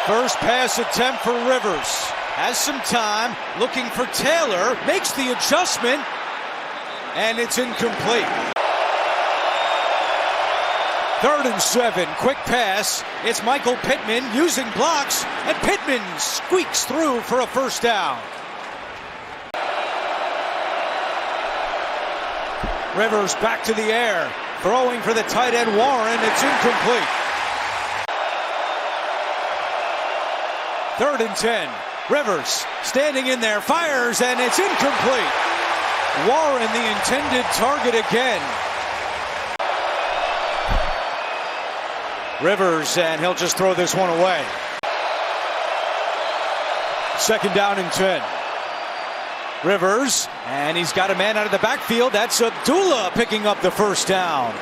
First pass attempt for Rivers. Has some time, looking for Taylor, makes the adjustment, and it's incomplete. 3rd and 7, quick pass. It's Michael Pittman using blocks, and Pittman squeaks through for a first down. Rivers back to the air, throwing for the tight end Warren. It's incomplete. 3rd and 10. Rivers standing in there, fires, and it's incomplete. Warren the intended target again. Rivers, and he'll just throw this one away. 2nd down and 10. Rivers, and he's got a man out of the backfield. That's Abdullah picking up the first down.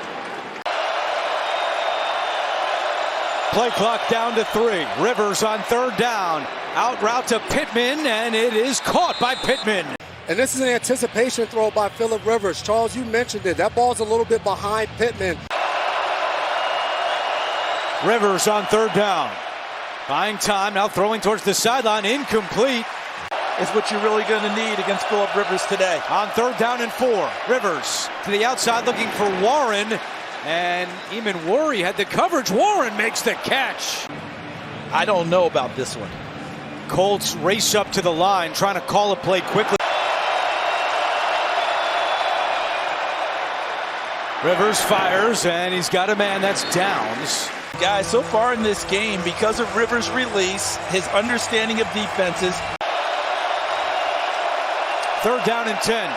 Play clock down to 3. Rivers on 3rd down. Out route to Pittman, and it is caught by Pittman. And this is an anticipation throw by Phillip Rivers. Charles, you mentioned it. That ball's a little bit behind Pittman. Rivers on 3rd down. Buying time, now throwing towards the sideline. Incomplete. Is what you're really going to need against Phillip Rivers today. On 3rd down and 4. Rivers to the outside looking for Warren. And Eamon Worry had the coverage. Warren makes the catch. I don't know about this one. Colts race up to the line, trying to call a play quickly. Rivers fires, and he's got a man. That's Downs. Guys, so far in this game, because of Rivers' release, his understanding of defenses. 3rd down and 10.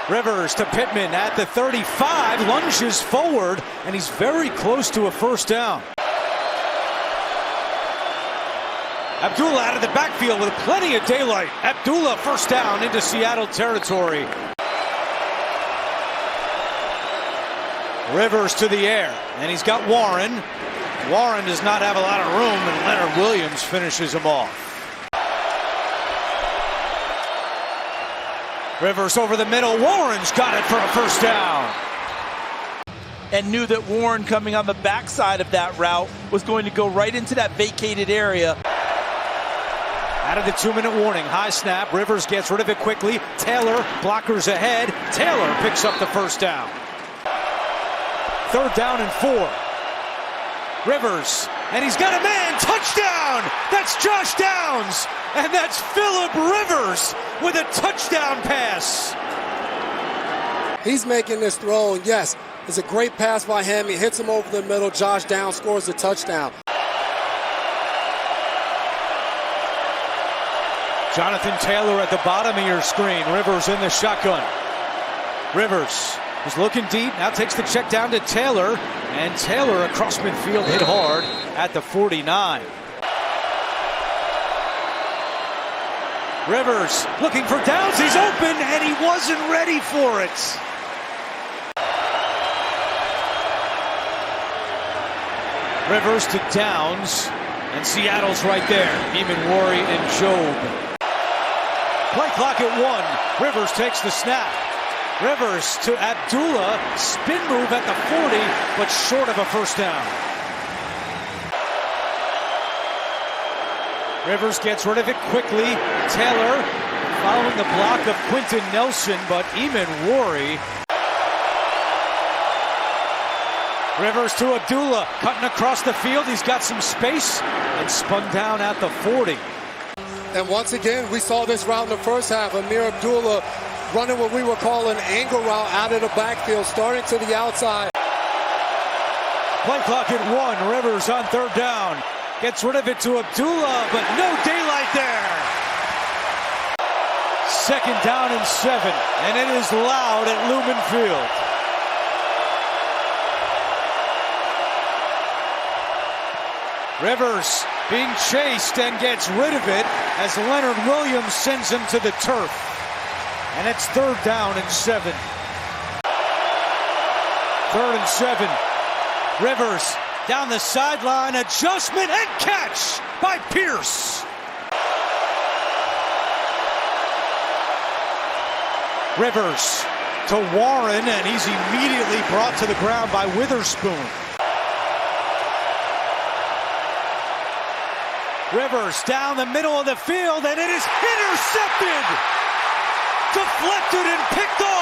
Rivers to Pittman at the 35, lunges forward, and he's very close to a first down. Abdullah out of the backfield with plenty of daylight. Abdullah first down into Seattle territory. Rivers to the air, and he's got Warren. Warren does not have a lot of room, and Leonard Williams finishes him off. Rivers over the middle. Warren's got it for a first down. And knew that Warren coming on the backside of that route was going to go right into that vacated area. Out of the 2-minute warning, high snap. Rivers gets rid of it quickly. Taylor, blockers ahead. Taylor picks up the first down. 3rd down and 4. Rivers, and he's got a man. Touchdown! That's Josh Downs, and that's Phillip Rivers with a touchdown pass. He's making this throw, and yes, it's a great pass by him. He hits him over the middle. Josh Downs scores the touchdown. Jonathan Taylor at the bottom of your screen. Rivers in the shotgun. Rivers is looking deep, now takes the check down to Taylor, and Taylor across midfield hit hard at the 49. Rivers looking for Downs, he's open, and he wasn't ready for it. Rivers to Downs, and Seattle's right there. Eamon Worry and Job. Play clock at 1. Rivers takes the snap. Rivers to Abdullah, spin move at the 40, but short of a first down. Rivers gets rid of it quickly. Taylor following the block of Quentin Nelson, but Eamon Worry. Rivers to Abdullah, cutting across the field. He's got some space and spun down at the 40. And once again, we saw this route in the first half. Amir Abdullah running what we were calling an angle route out of the backfield, starting to the outside. Play clock at 1. Rivers on 3rd down. Gets rid of it to Abdullah, but no daylight there. 2nd down and 7, and it is loud at Lumen Field. Rivers being chased and gets rid of it as Leonard Williams sends him to the turf. And it's 3rd down and 7. 3rd and 7. Rivers down the sideline, adjustment and catch by Pierce. Rivers to Warren, and he's immediately brought to the ground by Witherspoon. Rivers down the middle of the field, and it is intercepted! Deflected and picked off!